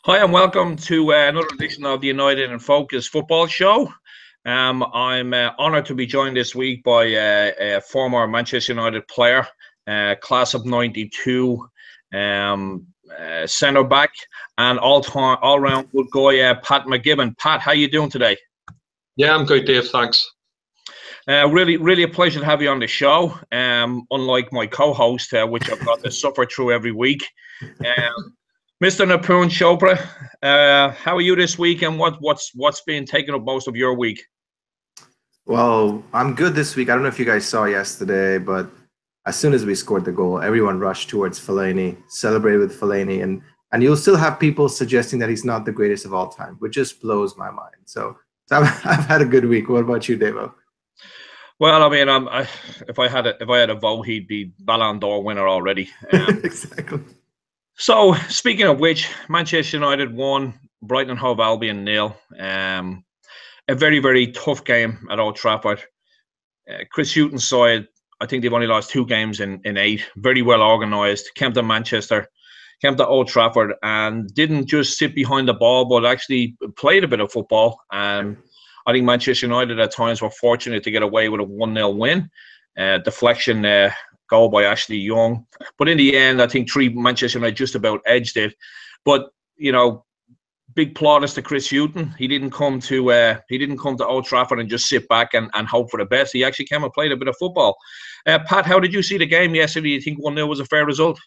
Hi and welcome to another edition of the United in Focus football show. I'm honoured to be joined this week by a former Manchester United player, class of '92, centre back, and all-round good guy, Pat McGibbon. Pat, how you doing today? Yeah, I'm good, Dave. Thanks. Really a pleasure to have you on the show. Unlike my co-host, which I've got to suffer through every week. Mr. Nipun Chopra, how are you this week, and what's been taking up most of your week? Well, I'm good this week. I don't know if you guys saw yesterday, but as soon as we scored the goal, everyone rushed towards Fellaini, celebrated with Fellaini, and you'll still have people suggesting that he's not the greatest of all time, which just blows my mind. So I've had a good week. What about you, Devo? Well, I mean, if I had a vote, he'd be Ballon d'Or winner already. Exactly. So, speaking of which, Manchester United won, Brighton and Hove Albion 0. A very, very tough game at Old Trafford. Chris Hughton's side, I think they've only lost 2 games in 8. Very well organised. Came to Manchester, came to Old Trafford, and didn't just sit behind the ball, but actually played a bit of football. I think Manchester United at times were fortunate to get away with a 1-0 win. Deflection goal by Ashley Young, but in the end, I think Manchester United just about edged it. But you know, big plaudits to Chris Hughton. He didn't come to Old Trafford and just sit back and hope for the best. He actually came and played a bit of football. Pat, how did you see the game yesterday? Do you think 1-0 was a fair result?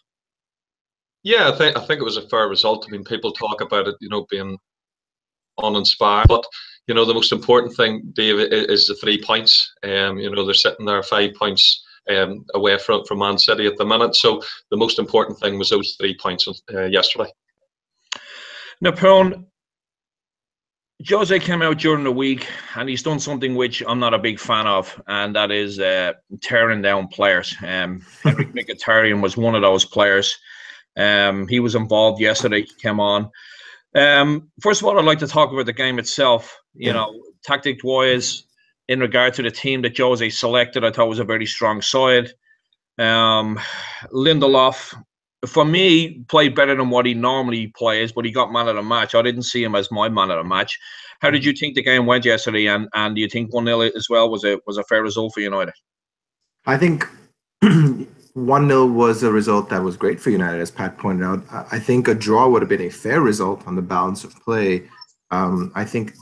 Yeah, I think it was a fair result. I mean, people talk about it, being uninspired, but the most important thing, Dave, is the 3 points. They're sitting there 5 points away from Man City at the minute. So the most important thing was those 3 points yesterday. Now, Pearl, Jose came out during the week and he's done something which I'm not a big fan of, and that is tearing down players. Henrik Mkhitaryan was one of those players. He was involved yesterday. He came on. First of all, I'd like to talk about the game itself. Tactic-wise, in regard to the team that Jose selected, I thought was a very strong side. Lindelof, for me, played better than what he normally plays, but he got man of the match. I didn't see him as my man of the match. How did you think the game went yesterday? And do you think 1-0 as well was a fair result for United? I think 1-0 was a result that was great for United, as Pat pointed out. I think a draw would have been a fair result on the balance of play. I think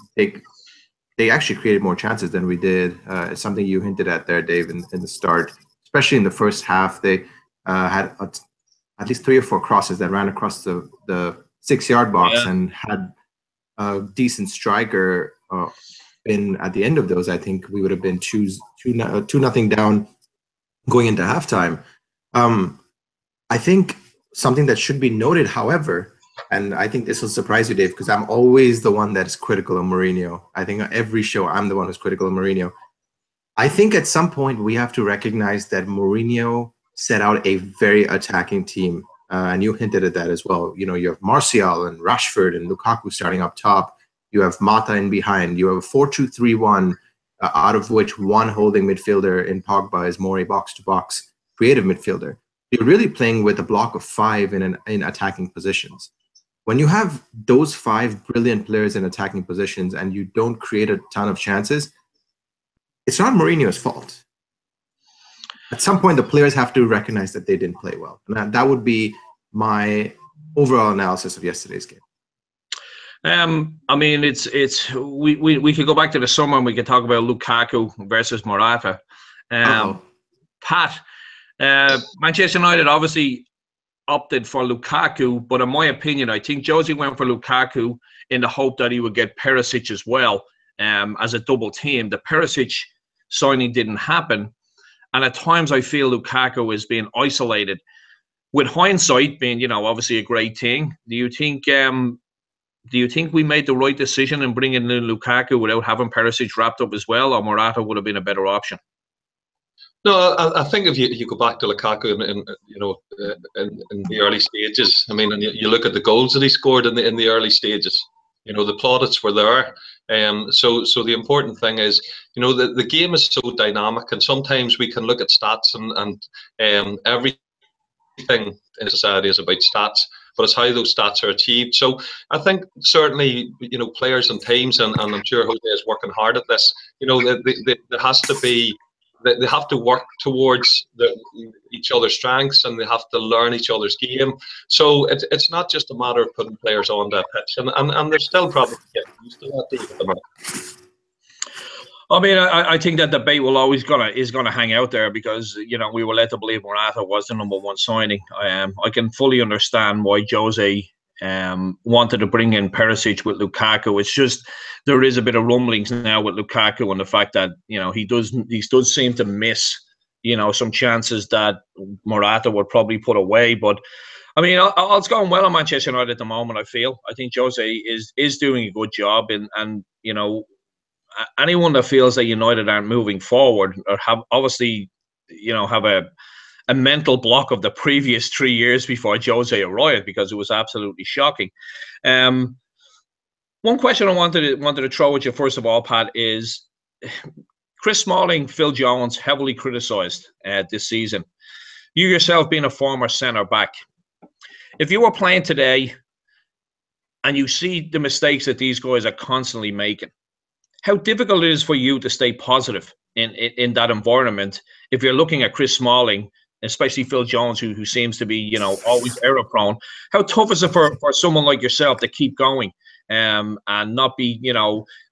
they actually created more chances than we did. It's something you hinted at there, Dave, in the start. Especially in the first half, they had at least 3 or 4 crosses that ran across the 6-yard box, and had a decent striker been at the end of those, I think we would have been 2-0 down going into halftime. I think something that should be noted, however, and I think this will surprise you, Dave, because I'm always the one that is critical of Mourinho. I think on every show, I'm the one who's critical of Mourinho. I think at some point we have to recognize that Mourinho set out a very attacking team. And you hinted at that as well. You have Martial and Rashford and Lukaku starting up top. You have Mata in behind. You have a 4-2-3-1, out of which one holding midfielder in Pogba is more a box-to-box creative midfielder. You're really playing with a block of 5 in attacking positions. When you have those 5 brilliant players in attacking positions and you don't create a ton of chances, it's not Mourinho's fault. At some point, the players have to recognize that they didn't play well. And that would be my overall analysis of yesterday's game. I mean, we could go back to the summer and we could talk about Lukaku versus Morata. Pat, Manchester United obviously opted for Lukaku, but in my opinion, I think Jose went for Lukaku in the hope that he would get Perisic as well, as a double team. The Perisic signing didn't happen, and at times I feel Lukaku is being isolated. With hindsight being, obviously a great thing, do you think we made the right decision in bringing in Lukaku without having Perisic wrapped up as well, or Morata would have been a better option? No, I think if you go back to Lukaku in the early stages, I mean, and you look at the goals that he scored in the early stages, the plaudits were there. So the important thing is, the game is so dynamic, and sometimes we can look at stats and everything in society is about stats. but it's how those stats are achieved. So I think certainly, players and teams, and I'm sure Jose is working hard at this. There has to be. They have to work towards each other's strengths, and they have to learn each other's game. So it's not just a matter of putting players on that pitch, and they're still probably getting used to that at the moment. I mean, I think that debate is gonna hang out there because we were led to believe Morata was the #1 signing. I can fully understand why Jose wanted to bring in Perisic with Lukaku. It's just there is a bit of rumblings now with Lukaku and the fact that he does seem to miss some chances that Morata would probably put away. But I mean, it's going well on Manchester United at the moment. I think Jose is doing a good job, and anyone that feels that United aren't moving forward or have obviously have a mental block of the previous 3 years before Jose arrived, because it was absolutely shocking. One question I wanted to throw at you first of all, Pat, is Chris Smalling, Phil Jones, heavily criticised this season. You yourself being a former centre back, if you were playing today and you see the mistakes that these guys are constantly making, how difficult it is for you to stay positive in that environment if you're looking at Chris Smalling, especially Phil Jones, who seems to be always error prone. How tough is it for someone like yourself to keep going and not be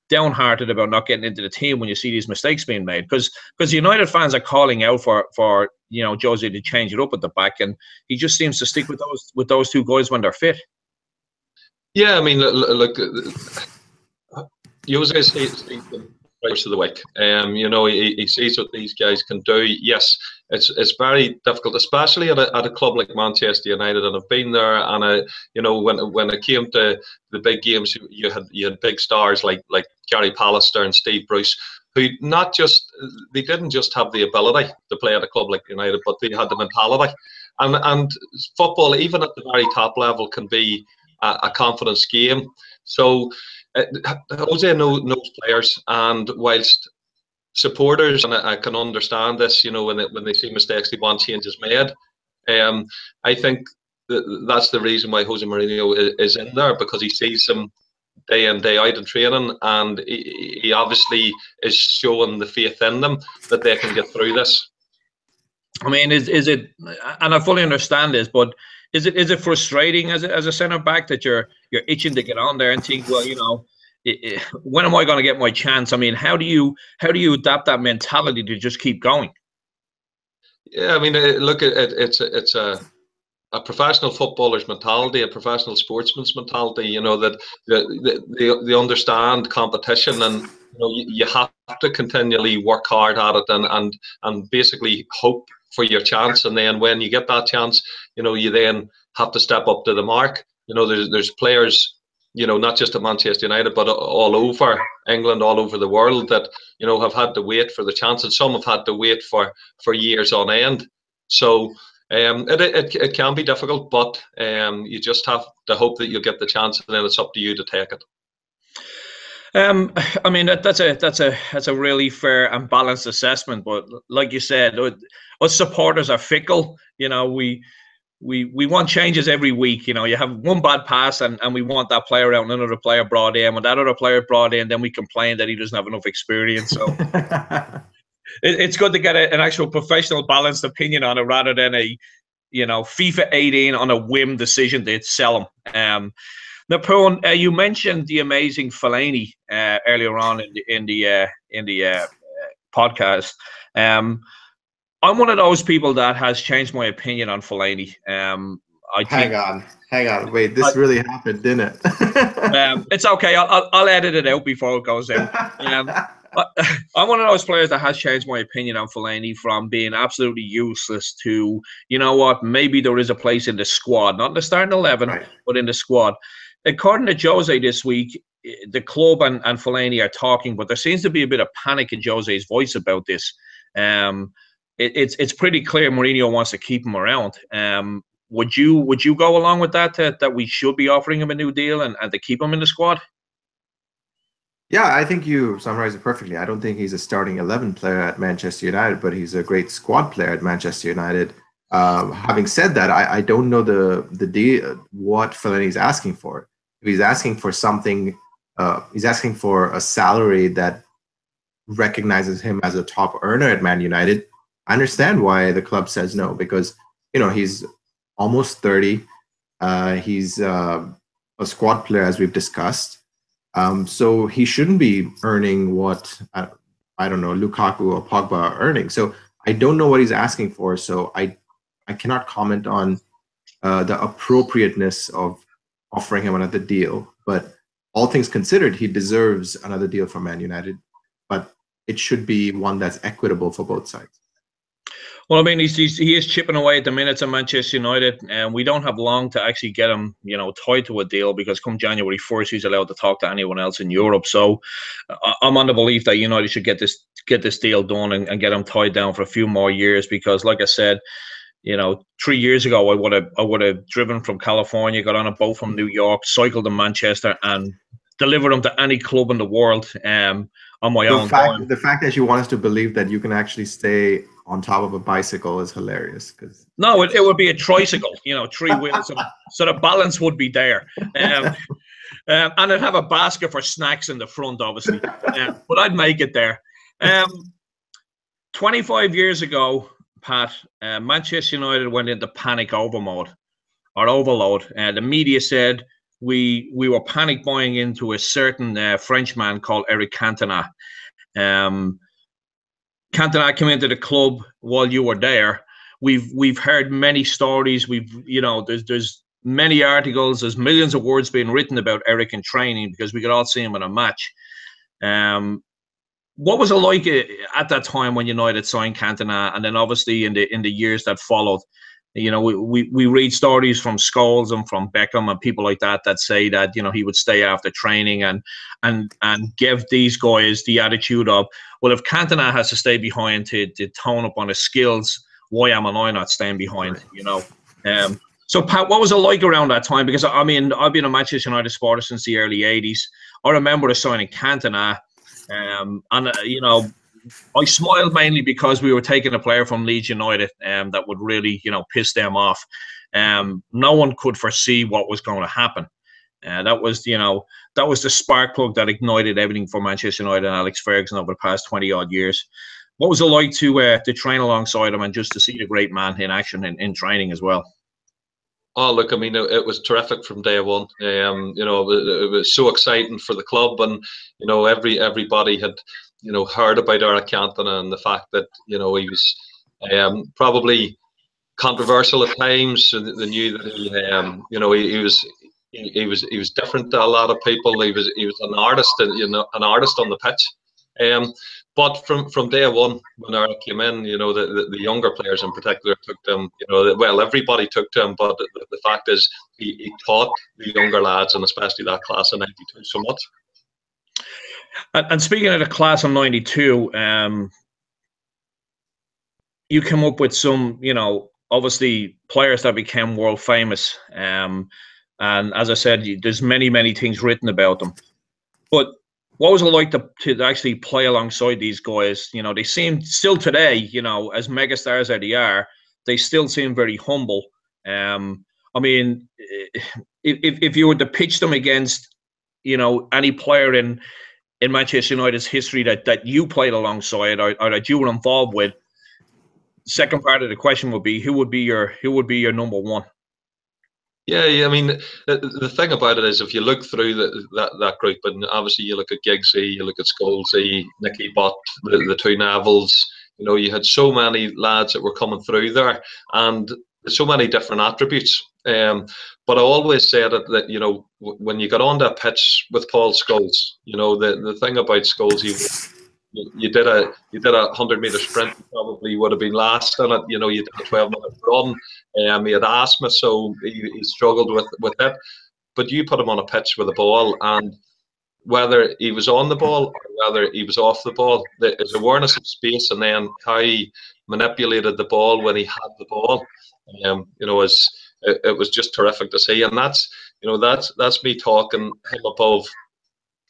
downhearted about not getting into the team when you see these mistakes being made? Because United fans are calling out for Jose to change it up at the back, and he just seems to stick with those two guys when they're fit. Yeah, I mean, look, Jose sees them right to the week. He sees what these guys can do. Yes, it's very difficult, especially at a club like Manchester United, and I've been there. And when it came to the big games, you had big stars like Gary Pallister and Steve Bruce, who they didn't just have the ability to play at a club like United, but they had the mentality. And football, even at the very top level, can be a confidence game. So Jose knows players, and whilst supporters, and I can understand this, when they see mistakes, they want changes made. I think that's the reason why Jose Mourinho is in there, because he sees them day in, day out in training, and he obviously is showing the faith in them that they can get through this. I mean, is it? And I fully understand this, but is it frustrating as a centre back that you're itching to get on there and think, well, when am I going to get my chance? I mean, how do you adapt that mentality to just keep going? Yeah, I mean, look, it's a professional footballer's mentality, a professional sportsman's mentality. That they understand competition, and you have to continually work hard at it, and basically hope for your chance. And then when you get that chance, you then have to step up to the mark. There's players, not just at Manchester United, but all over England, all over the world, that have had to wait for the chance, and some have had to wait for years on end. So it can be difficult, but you just have to hope that you'll get the chance, and then it's up to you to take it. I mean, that's a really fair and balanced assessment. But like you said, us supporters are fickle. We want changes every week. You have one bad pass, and we want that player out and another player brought in. When that other player brought in, then we complain that he doesn't have enough experience. So it's good to get an actual professional, balanced opinion on it, rather than a FIFA 18 on a whim decision to sell him. Now, Poon, you mentioned the amazing Fellaini earlier on in the podcast. I'm one of those people that has changed my opinion on Fellaini. Hang on. Wait, this really happened, didn't it? It's okay. I'll edit it out before it goes out. I'm one of those players that has changed my opinion on Fellaini from being absolutely useless to, maybe there is a place in the squad, not in the starting 11, right, but in the squad. According to Jose this week, the club and Fellaini are talking, but there seems to be a bit of panic in Jose's voice about this. It's pretty clear Mourinho wants to keep him around. Would you go along with that we should be offering him a new deal and to keep him in the squad? Yeah, I think you summarized it perfectly. I don't think he's a starting 11 player at Manchester United, but he's a great squad player at Manchester United. Having said that, I don't know the deal, what Fellaini is asking for. If he's asking for something, he's asking for a salary that recognizes him as a top earner at Man United. I understand why the club says no, because he's almost 30. He's a squad player, as we've discussed. So he shouldn't be earning what I don't know, Lukaku or Pogba are earning. So I don't know what he's asking for. So I cannot comment on the appropriateness of offering him another deal. But all things considered, he deserves another deal from Man United. But it should be one that's equitable for both sides. Well, I mean, he is chipping away at the minutes at Manchester United, and we don't have long to actually get him, tied to a deal, because come January 1st, he's allowed to talk to anyone else in Europe. So I'm on the belief that United should get this deal done and get him tied down for a few more years, because, like I said, 3 years ago, I would have driven from California, got on a boat from New York, cycled to Manchester, and delivered him to any club in the world on my own time. The fact that you want us to believe that you can actually stay on top of a bicycle is hilarious. No, it would be a tricycle, 3 wheels, so the balance would be there. And I'd have a basket for snacks in the front, obviously, but I'd make it there. 25 years ago, Pat, Manchester United went into panic overload. The media said we were panic buying into a certain Frenchman called Eric Cantona. Cantona came into the club while you were there. We've heard many stories. There's many articles. There's millions of words being written about Eric in training, because we could all see him in a match. What was it like at that time when United signed Cantona, and then obviously in the years that followed? We read stories from Scholes and from Beckham and people like that say that he would stay after training and give these guys the attitude of, well, if Cantona has to stay behind to tone up on his skills, why am I not staying behind? So Pat, what was it like around that time? Because I mean, I've been a Manchester United supporter since the early '80s. I remember us signing Cantona, and I smiled mainly because we were taking a player from Leeds United that would really, piss them off. No one could foresee what was going to happen. That was the spark plug that ignited everything for Manchester United and Alex Ferguson over the past 20 odd years. What was it like to train alongside him and just to see the great man in action in training as well? Oh, look, I mean, it was terrific from day one. It was so exciting for the club, and everybody had heard about Eric Cantona and the fact that he was probably controversial at times. They knew that he was different to a lot of people. He was an artist, an artist on the pitch. But from day one, when Eric came in, the younger players in particular took to him. Well, everybody took to him, but the fact is, he taught the younger lads, and especially that class of '92, so much. And speaking of the class of '92, you come up with some, obviously players that became world famous. And as I said, there's many things written about them. But what was it like to actually play alongside these guys? They seem still today, as megastars as they are, they still seem very humble. I mean, if you were to pitch them against, any player in Manchester United's history that you played alongside or that you were involved with, second part of the question would be, who would be your number one? Yeah, I mean, the thing about it is, if you look through that group, and obviously you look at Giggsy, you look at Scholesy, Nicky Butt, the two Nevilles, you had so many lads that were coming through there, and so many different attributes. But I always said that when you got on that pitch with Paul Scholes, the thing about Scholes, you did a 100-meter sprint, you probably would have been last in it. You did a 12-minute run. He had asthma, so he struggled with it. But you put him on a pitch with a ball, and whether he was on the ball or whether he was off the ball, his awareness of space and then how he manipulated the ball when he had the ball, it was just terrific to see. And that's me talking him above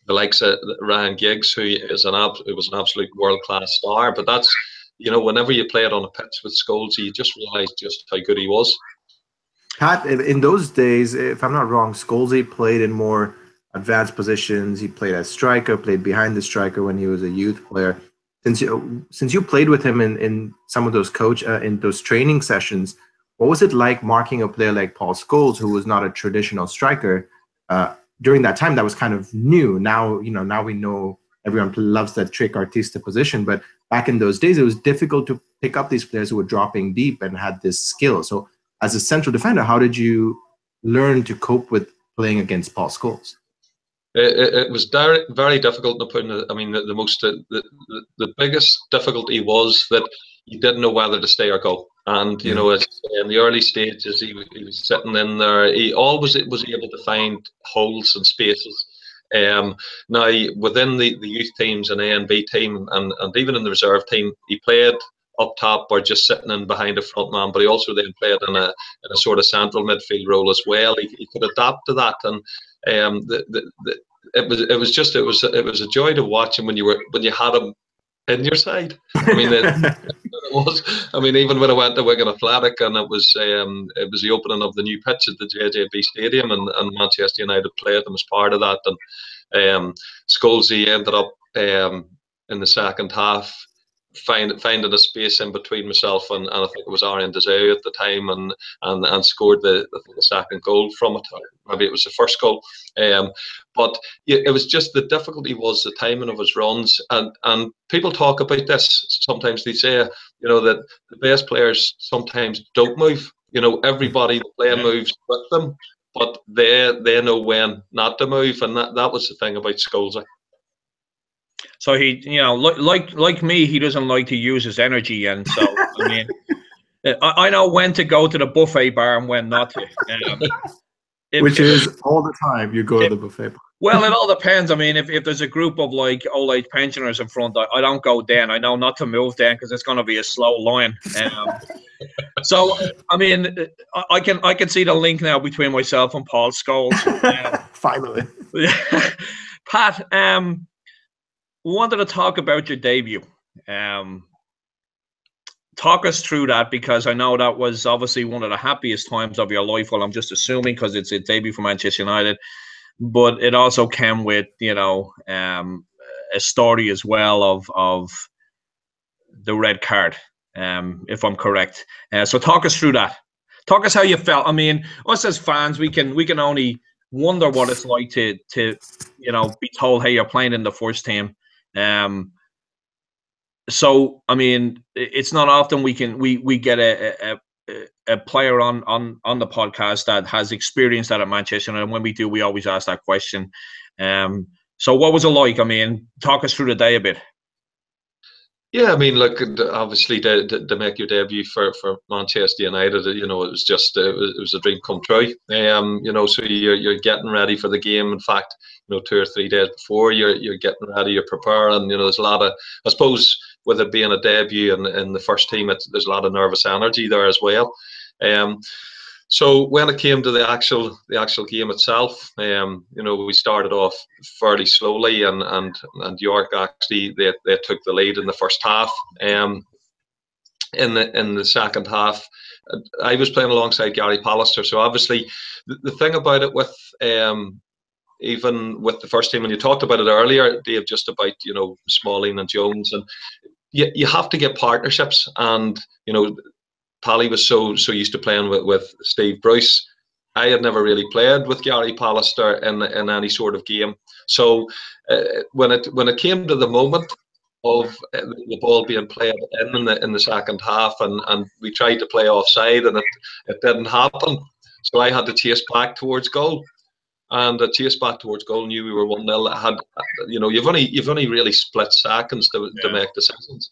the likes of Ryan Giggs, who was an absolute world-class star. But that's whenever you play it on a pitch with Scholes, you just realise just how good he was. Pat, in those days, if I'm not wrong, Scholesy played in more advanced positions. He played as striker, played behind the striker when he was a youth player. Since you played with him in some of those in those training sessions, what was it like marking a player like Paul Scholes, who was not a traditional striker? During that time, that was kind of new. Now, now we know everyone loves that trick artista position, but back in those days, it was difficult to pick up these players who were dropping deep and had this skill. So, as a central defender, how did you learn to cope with playing against Paul Scholes? It was very difficult to put in. I mean, the biggest difficulty was that you didn't know whether to stay or go. And in the early stages, he was sitting in there. He always was able to find holes and spaces. Now, within the youth teams and A and B team, and even in the reserve team, he played up top or just sitting in behind a front man, but he also then played in a sort of central midfield role as well. He could adapt to that, and it was a joy to watch him when you had him in your side. I mean, it was. I mean, even when I went to Wigan Athletic and it was the opening of the new pitch at the JJB Stadium, and Manchester United played them as part of that, and Scholesy ended up in the second half finding a space in between myself and I think it was Arian Deseu at the time, and scored the second goal from it. Maybe it was the first goal. But it was just the difficulty was the timing of his runs, and people talk about this. Sometimes they say, that the best players sometimes don't move. Everybody the player moves with them, but they know when not to move, and that was the thing about Scholes. So he, like me, he doesn't like to use his energy, and so I mean, I know when to go to the buffet bar and when not to. Which is all the time you go to the buffet bar. Well, it all depends. I mean, if there's a group of like old age pensioners in front, I don't go then. I know not to move then because it's going to be a slow line. So I mean, I can see the link now between myself and Paul Scholes. Finally, Pat. We wanted to talk about your debut. Talk us through that, because I know that was obviously one of the happiest times of your life. Well, I'm just assuming because it's a debut for Manchester United, but it also came with a story as well of the red card, if I'm correct. So talk us through that. Talk us how you felt. I mean, us as fans, we can only wonder what it's like to be told, hey, you're playing in the first team. So I mean, it's not often we get a player on the podcast that has experienced that at Manchester, and when we do, we always ask that question. So what was it like? I mean, talk us through the day a bit. Yeah, I mean, look, obviously to make your debut for Manchester United, it was just it was a dream come true. So you're getting ready for the game. In fact, 2 or 3 days before, you're getting ready, you're preparing. There's a lot of, I suppose, with it being a debut in the first team, there's a lot of nervous energy there as well. So when it came to the actual game itself, we started off fairly slowly, and York actually they took the lead in the first half. In the second half, I was playing alongside Gary Pallister. So obviously, the thing about it with even with the first team, and you talked about it earlier, Dave, just about Smalling and Jones, and you have to get partnerships, and Pally was so used to playing with Steve Bruce. I had never really played with Gary Pallister in any sort of game. So when it came to the moment of the ball being played in the second half, and we tried to play offside, and it didn't happen. So I had to chase back towards goal. And a chase back towards goal, knew we were 1-0. You've only really split seconds to make decisions.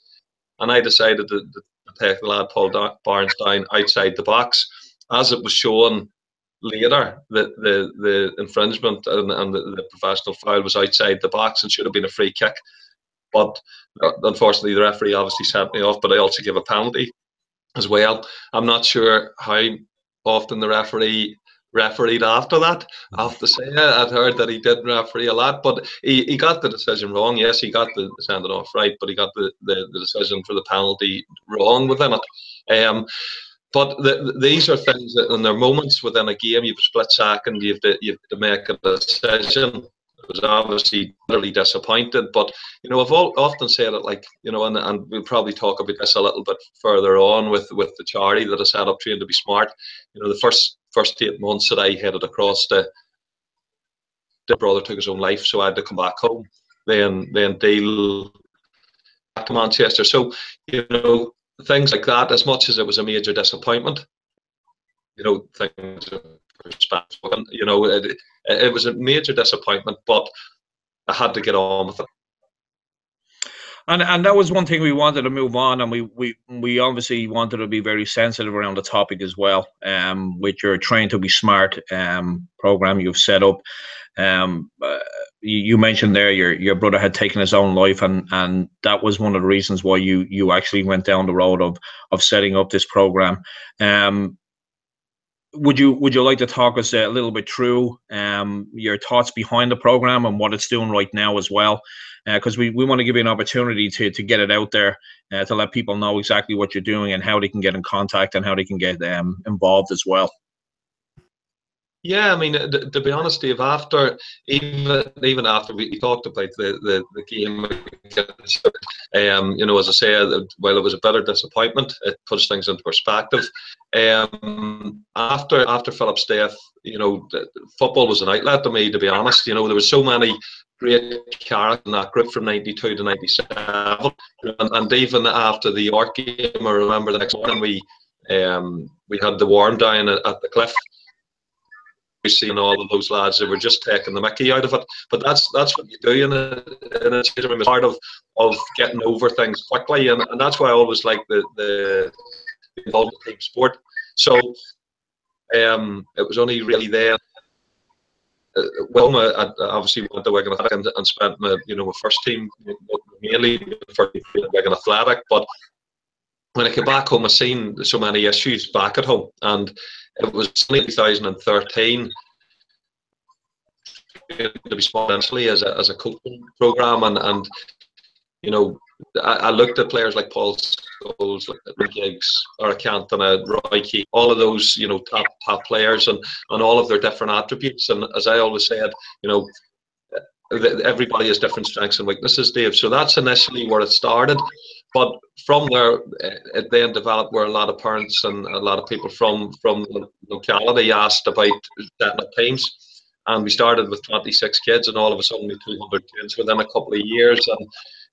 And I decided to take the lad Paul Barnes down outside the box. As it was shown later, the infringement and the professional foul was outside the box and should have been a free kick. But unfortunately, the referee obviously sent me off, but I also gave a penalty as well. I'm not sure how often the referee refereed after that. I have to say, I'd heard that he did referee a lot, but he got the decision wrong. Yes, he got the sending off right, but he got the decision for the penalty wrong within it. But these are things that, in their moments within a game, you've a split second, you have to make a decision. I was obviously utterly disappointed, but I've often said it, like, and we'll probably talk about this a little bit further on with the charity that I set up, Train to Be Smart. The first 8 months that I headed across the brother took his own life, so I had to come back home, then deal back to Manchester. So things like that, as much as it was a major disappointment, things it was a major disappointment, but I had to get on with it. And that was one thing we wanted to move on, and we obviously wanted to be very sensitive around the topic as well. With your Train to Be Smart program you've set up, you mentioned there your brother had taken his own life, and that was one of the reasons why you actually went down the road of setting up this program. Would you like to talk us a little bit through your thoughts behind the program and what it's doing right now as well? Because we want to give you an opportunity to get it out there, to let people know exactly what you're doing and how they can get in contact and how they can get involved as well. Yeah, I mean, to be honest, Dave, even after we talked about the game, as I say, while it was a bitter disappointment, it puts things into perspective. After Philip's death, football was an outlet to me, to be honest. There were so many great characters in that group from '92 to '97, and even after the York game, I remember the next morning we had the warm down at the Cliff. Seeing all of those lads that were just taking the mickey out of it, but that's what you do in a change room. It's part of getting over things quickly, and that's why I always like the involved team sport. So it was only really there. I obviously went to Wigan Athletic and spent my first team mainly for Wigan Athletic, but when I came back home, I seen so many issues back at home, and it was 2013 to be smart initially as a coaching program, and I looked at players like Paul Scholes, like Giggs, Eric Cantona, Roy Keane, all of those top players, and all of their different attributes. And as I always said, everybody has different strengths and weaknesses, Dave. So that's initially where it started. But from there, it then developed where a lot of parents and a lot of people from the locality asked about setting up teams. And we started with 26 kids, and all of a sudden we 200 kids within a couple of years.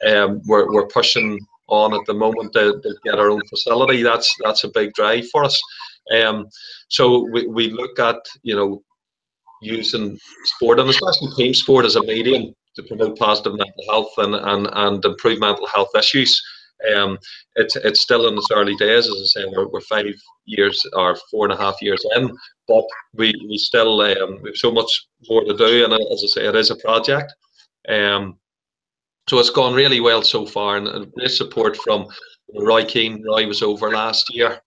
And we're pushing on at the moment to get our own facility. That's a big drive for us. So we look at using sport, and especially team sport, as a medium to promote positive mental health and improve mental health issues. It's still in its early days, as I say. We're 5 years or 4.5 years in, but we still we have so much more to do, and as I say, it is a project. So it's gone really well so far, and great support from Roy Keane. Roy was over last year,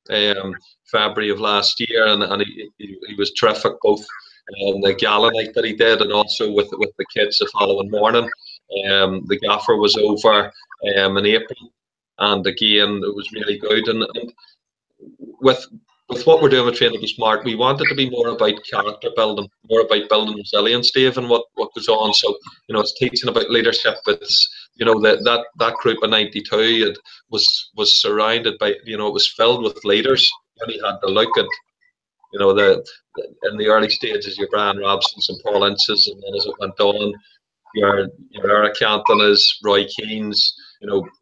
February of last year, and he was terrific, both the gala night that he did, and also with the kids the following morning. The gaffer was over in April, and again it was really good. And with what we're doing with Train to Be Smart, we want it to be more about character building, more about building resilience, Dave, and what goes on. So it's teaching about leadership. It's that group of 92, it was surrounded by, it was filled with leaders. And he had to look at in the early stages, your Brian Robsons and Paul Inces, and then as it went on, your Eric Cantonas, Roy Keanes,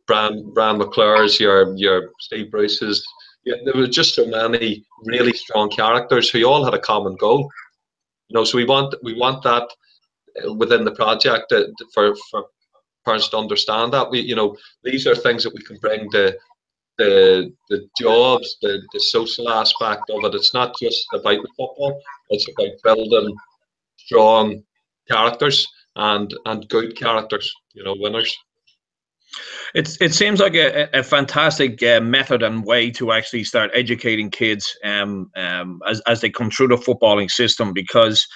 Brian McClure's, your Steve Bruce's. Yeah, there were just so many really strong characters who all had a common goal. So we want that within the project for parents to understand that these are things that we can bring to the jobs, the social aspect of it. It's not just about the football; it's about building strong characters and good characters. Winners. It seems like a fantastic method and way to actually start educating kids as they come through the footballing system, because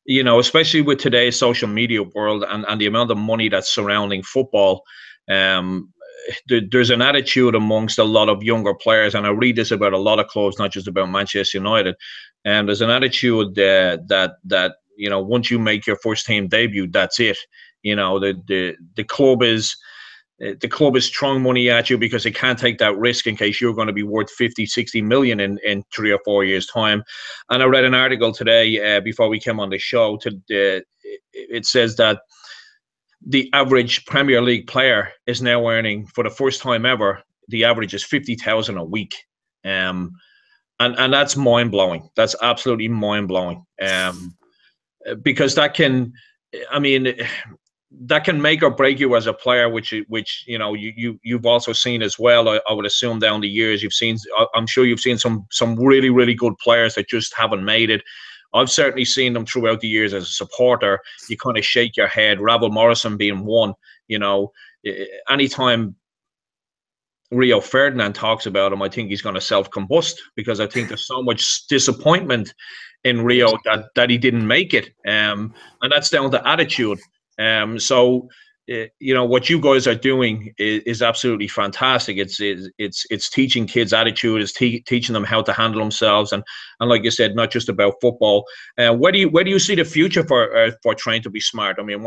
especially with today's social media world and the amount of money that's surrounding football, um, there's an attitude amongst a lot of younger players, and I read this about a lot of clubs, not just about Manchester United. And there's an attitude that once you make your first team debut, that's it. The club is throwing money at you because they can't take that risk in case you're going to be worth 50, 60 million in 3 or 4 years' time. And I read an article today before we came on the show. It says that the average Premier League player is now earning, for the first time ever, the average is 50,000 a week. And that's mind-blowing. That's absolutely mind-blowing. Because that can make or break you as a player, which you've also seen as well. I would assume down the years I'm sure you've seen some really, really good players that just haven't made it. I've certainly seen them throughout the years as a supporter. You kind of shake your head. Ravel Morrison being one. Anytime Rio Ferdinand talks about him, I think he's going to self-combust, because I think there's so much disappointment in Rio that he didn't make it, and that's down to attitude. So what you guys are doing is absolutely fantastic. It's teaching kids attitude. It's teaching them how to handle themselves, and like you said, not just about football. Where do you see the future for trying to be smart? I mean,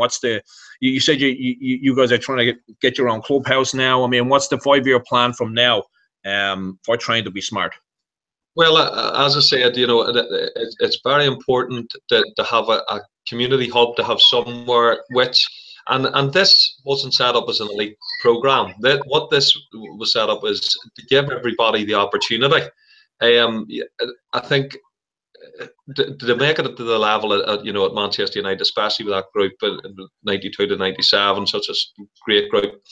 you said you guys are trying to get your own clubhouse now. I mean, what's the 5-year plan from now for trying to be smart? Well, as I said, it's very important to have a community hub, to have somewhere which. And this wasn't set up as an elite program. What this was set up is to give everybody the opportunity. I think to make it to the level at Manchester United, especially with that group in 92 to 97, such a great group,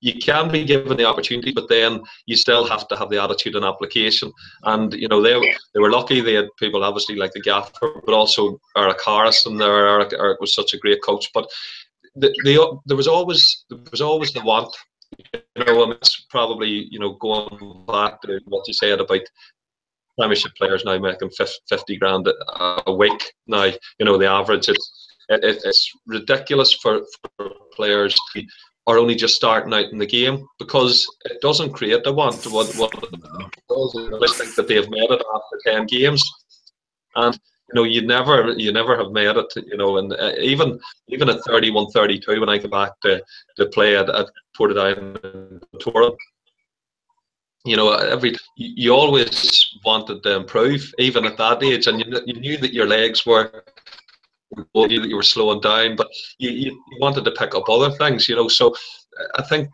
you can be given the opportunity, but then you still have to have the attitude and application. And they were lucky; they had people obviously like the gaffer, but also Eric Harris, and Eric was such a great coach. But there was always the want, and it's probably going back to what you said about Premiership players now making 50 grand a week. Now the average it's ridiculous for players who are only just starting out in the game, because it doesn't create the want. What it does is think that they've made it after 10 games, and you never have made it, and even at 31, 32, when I came back to play at Portadown and Turin, you always wanted to improve, even at that age, and you knew that your legs were, you knew that you were slowing down, but you wanted to pick up other things, so I think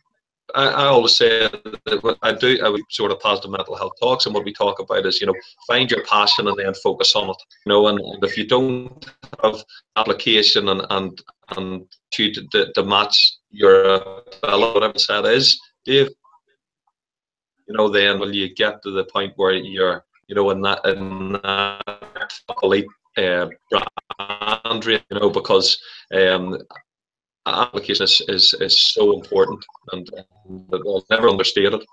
I always say that I would sort of positive mental health talks, and what we talk about is, find your passion and then focus on it. And if you don't have application and to match your ability, whatever that is, Dave, then will you get to the point where you're, in that elite brand, because application is so important, and I'll never understate it.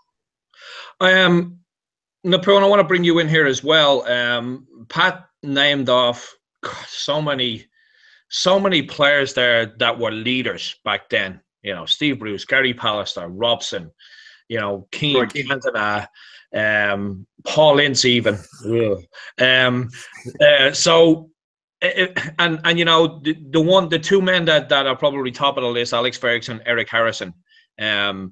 Napoleon, I want to bring you in here as well. Pat named off so many players there that were leaders back then. Steve Bruce, Gary Pallister, Robson, Keane, Cantona, Paul Ince even. So. And the two men that are probably top of the list, Alex Ferguson, Eric Harrison. I've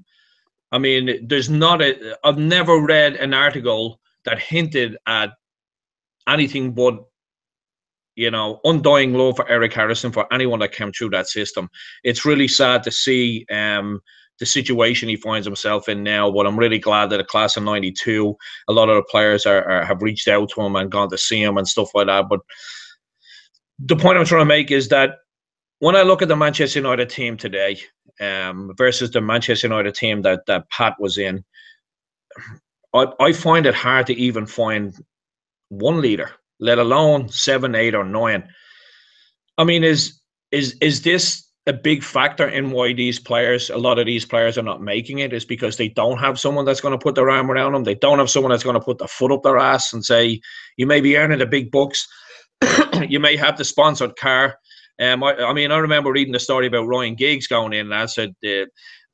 never read an article that hinted at anything but undying love for Eric Harrison for anyone that came through that system. It's really sad to see the situation he finds himself in now, but I'm really glad that the class of 92, a lot of the players have reached out to him and gone to see him and stuff like that. But the point I'm trying to make is that when I look at the Manchester United team today versus the Manchester United team that Pat was in, I find it hard to even find one leader, let alone 7, 8, or 9. I mean, is this a big factor in why a lot of these players are not making it is because they don't have someone that's going to put their arm around them. They don't have someone that's going to put their foot up their ass and say, you may be earning the big bucks. You may have the sponsored car. I remember reading the story about Ryan Giggs going in, and I said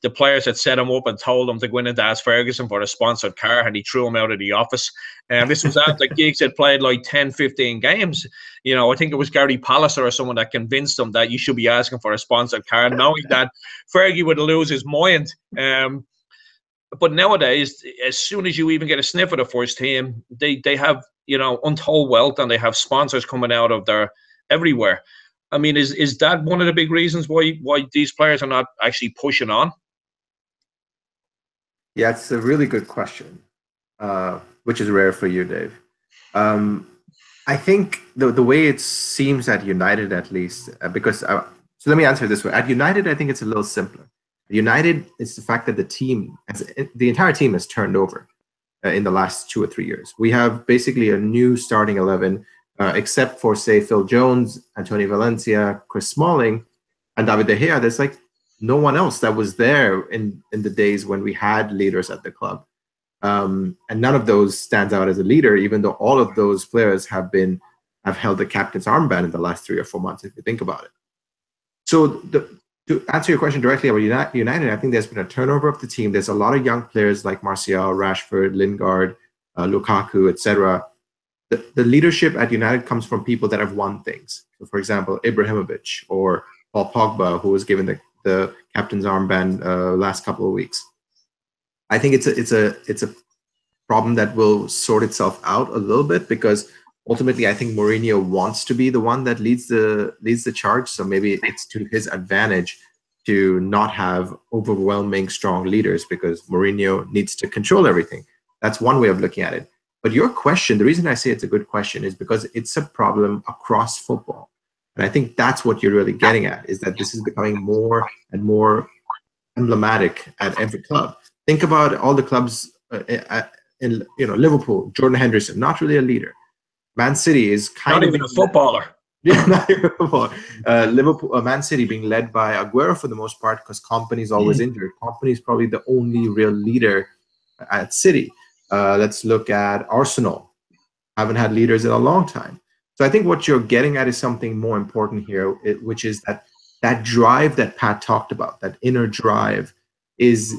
the players had set him up and told him to go in and ask Ferguson for a sponsored car, and he threw him out of the office. And this was after Giggs had played like 10, 15 games. I think it was Gary Palliser or someone that convinced him that you should be asking for a sponsored car, knowing that Fergie would lose his mind. But nowadays, as soon as you even get a sniff of the first team, they have, untold wealth, and they have sponsors coming out of there everywhere. I mean, is that one of the big reasons why these players are not actually pushing on? Yeah, it's a really good question, which is rare for you, Dave. I think the way it seems at United, at least, so let me answer it this way. At United, I think it's a little simpler. At United, it's the fact that the entire team has turned over in the last 2 or 3 years. We have basically a new starting 11, except for, say, Phil Jones, Antonio Valencia, Chris Smalling, and David De Gea. There's like no one else that was there in the days when we had leaders at the club. And none of those stands out as a leader, even though all of those players have held the captain's armband in the last 3 or 4 months, if you think about it. So to answer your question directly about United, I think there's been a turnover of the team. There's a lot of young players like Martial, Rashford, Lingard, Lukaku, etc. The leadership at United comes from people that have won things. So, for example, Ibrahimovic or Paul Pogba, who was given the captain's armband last couple of weeks. I think it's a problem that will sort itself out a little bit, because ultimately I think Mourinho wants to be the one that leads the charge. So maybe it's to his advantage to not have overwhelming strong leaders, because Mourinho needs to control everything. That's one way of looking at it. But your question, the reason I say it's a good question is because it's a problem across football. And I think that's what you're really getting at, is that this is becoming more and more emblematic at every club. Think about all the clubs in Liverpool, Jordan Henderson, not really a leader. Man City is not even a footballer. Yeah, not even a footballer. Liverpool, Man City being led by Aguero for the most part, because Kompany's always injured. Kompany's probably the only real leader at City. Let's look at Arsenal. Haven't had leaders in a long time. So I think what you're getting at is something more important here, which is that drive that Pat talked about, that inner drive, is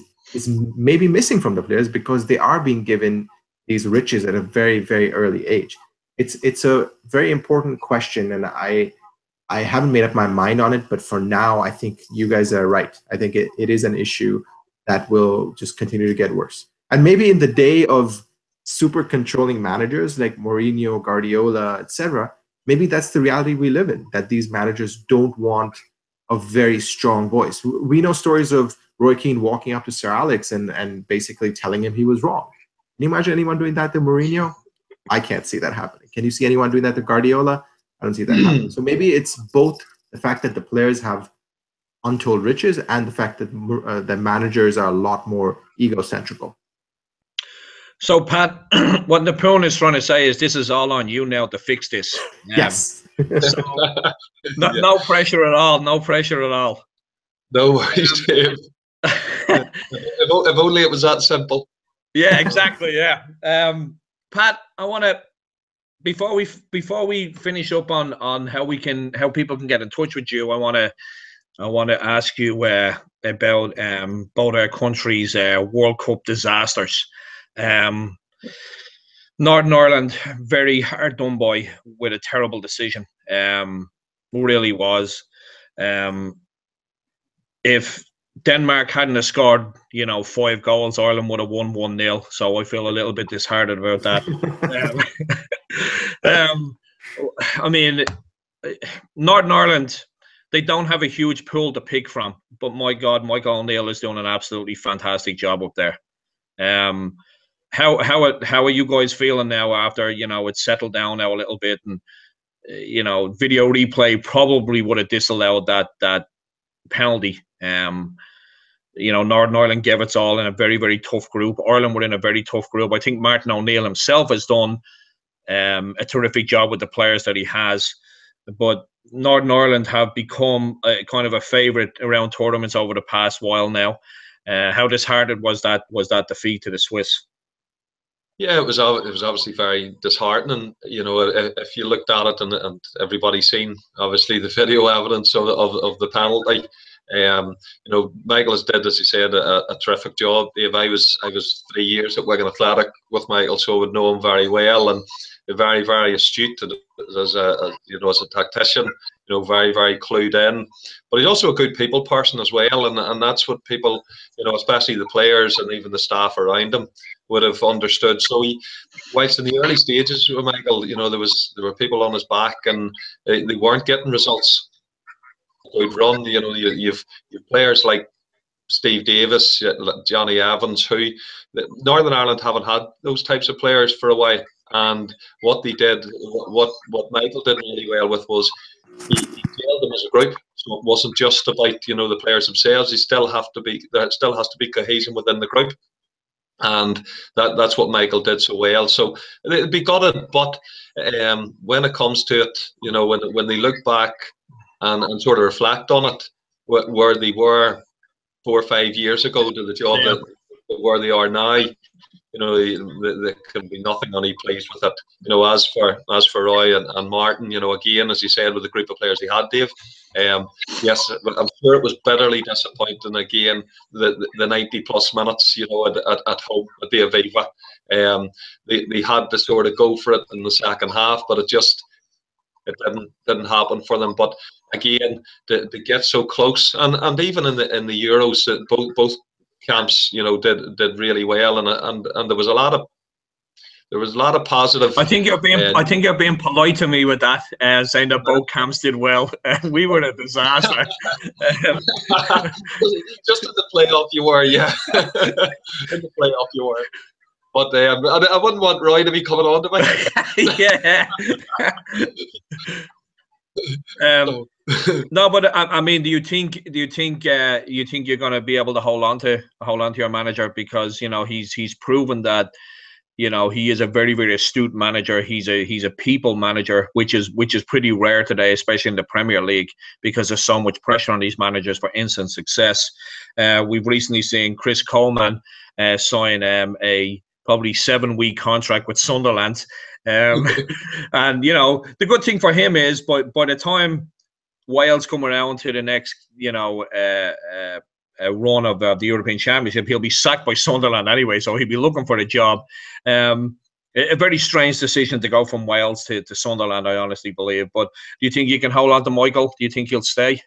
maybe missing from the players, because they are being given these riches at a very, very early age. It's a very important question, and I haven't made up my mind on it, but for now, I think you guys are right. I think it is an issue that will just continue to get worse. And maybe in the day of super controlling managers like Mourinho, Guardiola, etc., maybe that's the reality we live in, that these managers don't want a very strong voice. We know stories of Roy Keane walking up to Sir Alex and basically telling him he was wrong. Can you imagine anyone doing that to Mourinho? I can't see that happening. Can you see anyone doing that to Guardiola? I don't see that happening. So maybe it's both the fact that the players have untold riches and the fact that the managers are a lot more egocentrical. So, Pat, what Napoleon is trying to say is this is all on you now to fix this. Yes. So, no pressure at all. No pressure at all. No worries, Dave. If only it was that simple. Yeah, exactly. Yeah. Pat, I want to, before we finish up on how people can get in touch with you, I want to ask you about both our country's World Cup disasters. Northern Ireland, very hard done by with a terrible decision. Really was. If Denmark hadn't have scored, 5 goals, Ireland would have won 1-0. So I feel a little bit disheartened about that. I mean, Northern Ireland, they don't have a huge pool to pick from, but my God, Michael O'Neill is doing an absolutely fantastic job up there. How are you guys feeling now after it's settled down now a little bit, and video replay probably would have disallowed that penalty. Northern Ireland gave its all in a very, very tough group. Ireland were in a very tough group. I think Martin O'Neill himself has done a terrific job with the players that he has. But Northern Ireland have become kind of a favourite around tournaments over the past while now. How disheartened was that defeat to the Swiss? Yeah, it was obviously very disheartening. You know, if you looked at it and everybody's seen obviously the video evidence of the penalty. You know, Michael has did, as he said, a terrific job. Dave, I was 3 years at Wigan Athletic with Michael, so I would know him very well, and very, very astute as a tactician. You know, very, very clued in. But he's also a good people person as well, and that's what people, you know, especially the players and even the staff around him, would have understood. So whilst in the early stages with Michael, you know, there were people on his back, and they weren't getting results. Good run, you know, you've players like Steve Davis, Johnny Evans, who Northern Ireland haven't had those types of players for a while. And what they did, what Michael did really well with was he gelled them as a group. So it wasn't just about, you know, the players themselves. There still has to be cohesion within the group. And that's what Michael did so well. So it'd be gutted, but when it comes to it, you know, when they look back and sort of reflect on it, where they were 4 or 5 years ago to the job that where they are now, you know, there can be nothing only pleased with it. You know, as for Roy and Martin, you know, again, as you said, with the group of players he had, Dave, yes, I'm sure it was bitterly disappointing again, the 90 plus minutes, you know, at home at the Aviva. They had to sort of go for it in the second half, but it didn't happen for them. But again, to get so close, and even in the Euros, both camps, you know, did really well, and there was a lot of positive. I think you're being polite to me with that, saying that both camps did well. We were a disaster. Just in the playoff, you were, yeah. In the playoff, you were. But I wouldn't want Roy to be coming on to me. Yeah. No, but I mean, do you think you're going to be able to hold on to your manager, because, you know, he's proven that, you know, he is a very, very astute manager. He's a people manager, which is pretty rare today, especially in the Premier League, because there's so much pressure on these managers for instant success. We've recently seen Chris Coleman sign a probably 7-week contract with Sunderland. And, you know, the good thing for him is, by the time Wales come around to the next, you know, run of the European Championship, he'll be sacked by Sunderland anyway, so he'll be looking for a job. A very strange decision to go from Wales to Sunderland, I honestly believe. But do you think you can hold on to Michael? Do you think he'll stay?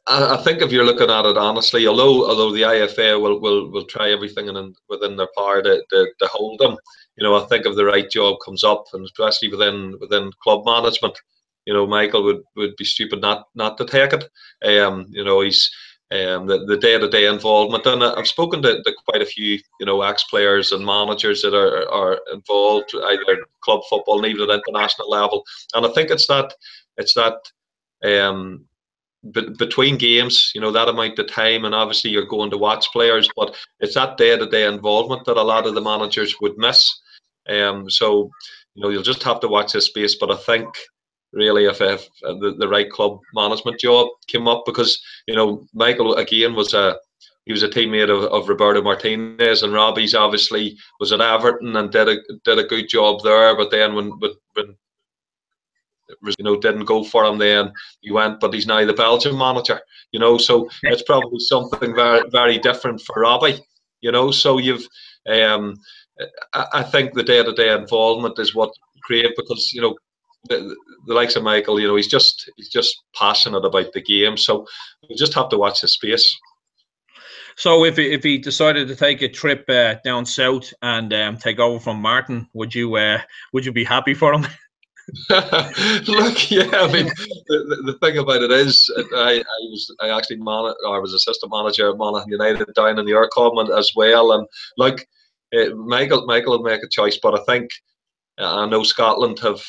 I think if you're looking at it honestly, although the IFA will try everything within their power to hold them, you know, I think if the right job comes up, and especially within club management, you know, Michael would be stupid not to take it. You know, he's the day-to-day involvement, and I've spoken to quite a few, you know, ex-players and managers that are involved either club football and even at international level, and I think it's that between games, you know, that amount of time, and obviously you're going to watch players, but it's that day-to-day involvement that a lot of the managers would miss. So, you know, you'll just have to watch this space. But I think really if the right club management job came up, because, you know, Michael again was a teammate of Roberto Martinez, and Robbie's obviously was at Everton and did a good job there, but then when you know, didn't go for him, then he went, but he's now the Belgian manager, you know, so it's probably something very, very different for Robbie, you know. So you've I think the day-to-day involvement is what create, because, you know, the likes of Michael, you know, he's just passionate about the game, so we just have to watch his space. So if he decided to take a trip down south and take over from Martin, would you be happy for him? Look, yeah, I mean, the thing about it is, I was assistant manager at Monaghan United down in the Orcom as well, and like Michael will make a choice, but I think I know Scotland have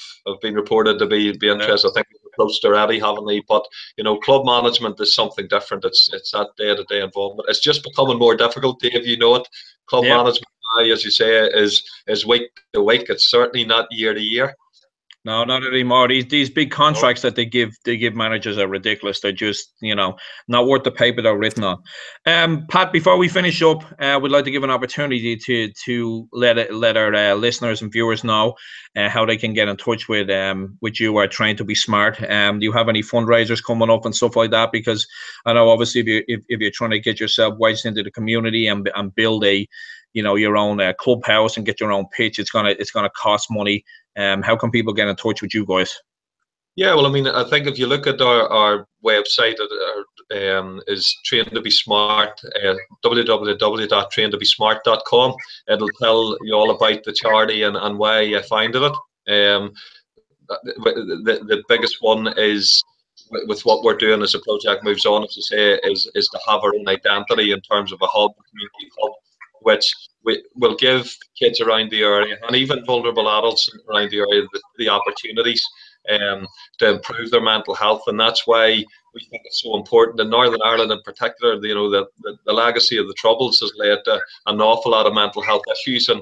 been reported to be interested. I think they're close to already, haven't they? But, you know, club management is something different. It's that day-to-day involvement. It's just becoming more difficult, Dave. You know it. Club management, as you say, is week to week. It's certainly not year to year. No, not anymore. These big contracts that they give managers are ridiculous. They're just, not worth the paper they're written on. Pat, before we finish up, we'd like to give an opportunity to let our listeners and viewers know how they can get in touch with you or Train to Be Smart. Do you have any fundraisers coming up and stuff like that? Because I know obviously if you're trying to get yourself wedged into the community and build a your own clubhouse and get your own pitch, it's gonna cost money. How can people get in touch with you guys? Yeah, well, I mean, I think if you look at our website, is Train to Be Smart, www.traintobesmart.com. It'll tell you all about the charity and why I founded it. The biggest one is with what we're doing as the project moves on, as you say, is to have our own identity in terms of a hub, community hub, which will give kids around the area and even vulnerable adults around the area the opportunities to improve their mental health. And that's why we think it's so important in Northern Ireland in particular. The legacy of the Troubles has led to an awful lot of mental health issues, and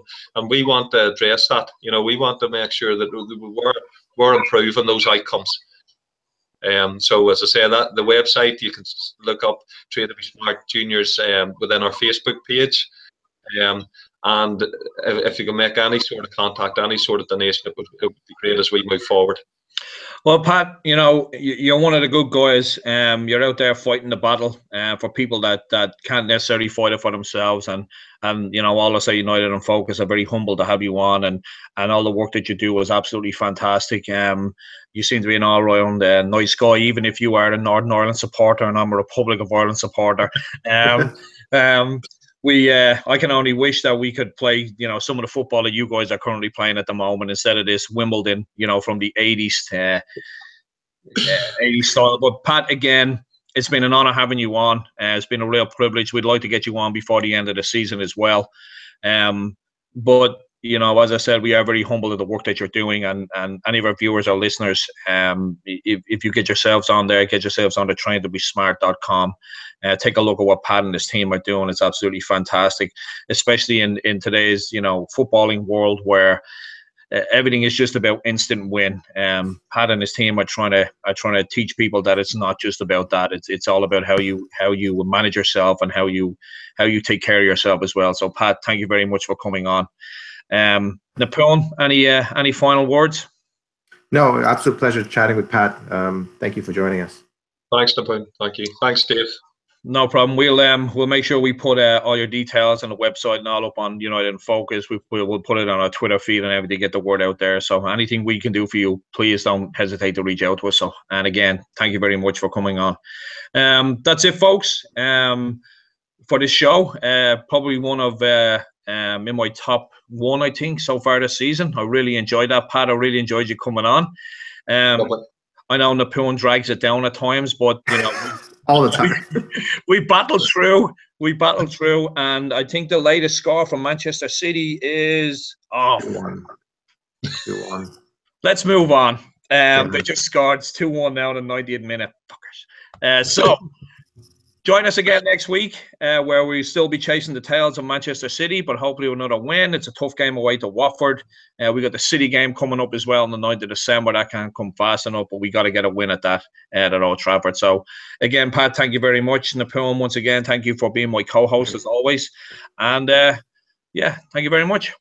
we want to address that. We want to make sure that we're improving those outcomes. So as I say, that the website, you can look up Train to Be Smart Juniors within our Facebook page. And if you can make any sort of contact, any sort of donation, it would be great as we move forward. Well, Pat, you're one of the good guys. You're out there fighting the battle for people that can't necessarily fight it for themselves. And all of us at United and Focus are very humble to have you on, and all the work that you do is absolutely fantastic. You seem to be an all-round nice guy, even if you are a Northern Ireland supporter and I'm a Republic of Ireland supporter. I can only wish that we could play, some of the football that you guys are currently playing at the moment instead of this Wimbledon, from the 80s 80s style. But Pat, again, it's been an honour having you on. It's been a real privilege. We'd like to get you on before the end of the season as well. But as I said, we are very humble at the work that you're doing, and any of our viewers or listeners, if you get yourselves on there, get yourselves on the traintobesmart.com. Take a look at what Pat and his team are doing. It's absolutely fantastic, especially in today's footballing world where everything is just about instant win. Pat and his team are trying to teach people that it's not just about that. It's all about how you manage yourself and how you take care of yourself as well. So Pat, thank you very much for coming on. Napoleon, any final words? No, absolute pleasure chatting with Pat. Thank you for joining us. Thanks, Napoleon. Thank you. Thanks, Dave. No problem. We'll make sure we put all your details on the website and all up on United in Focus. We'll put it on our Twitter feed and everything, get the word out there. So anything we can do for you, please don't hesitate to reach out to us. So, and again, thank you very much for coming on. That's it, folks. For this show, probably one of in my top one, I think, so far this season. I really enjoyed that, Pat. I really enjoyed you coming on. I know Napoleon drags it down at times, but all the time. We battled through, and I think the latest score from Manchester City is 2-1. Let's move on. They just scored 2-1 now in the 90th minute. Fuckers. So join us again next week, where we'll still be chasing the tails of Manchester City, but hopefully with another win. It's a tough game away to Watford. We got the City game coming up as well on the 9th of December. That can't come fast enough, but we got to get a win at that at Old Trafford. So again, Pat, thank you very much. Napoleon, once again, thank you for being my co-host as always. And yeah, thank you very much.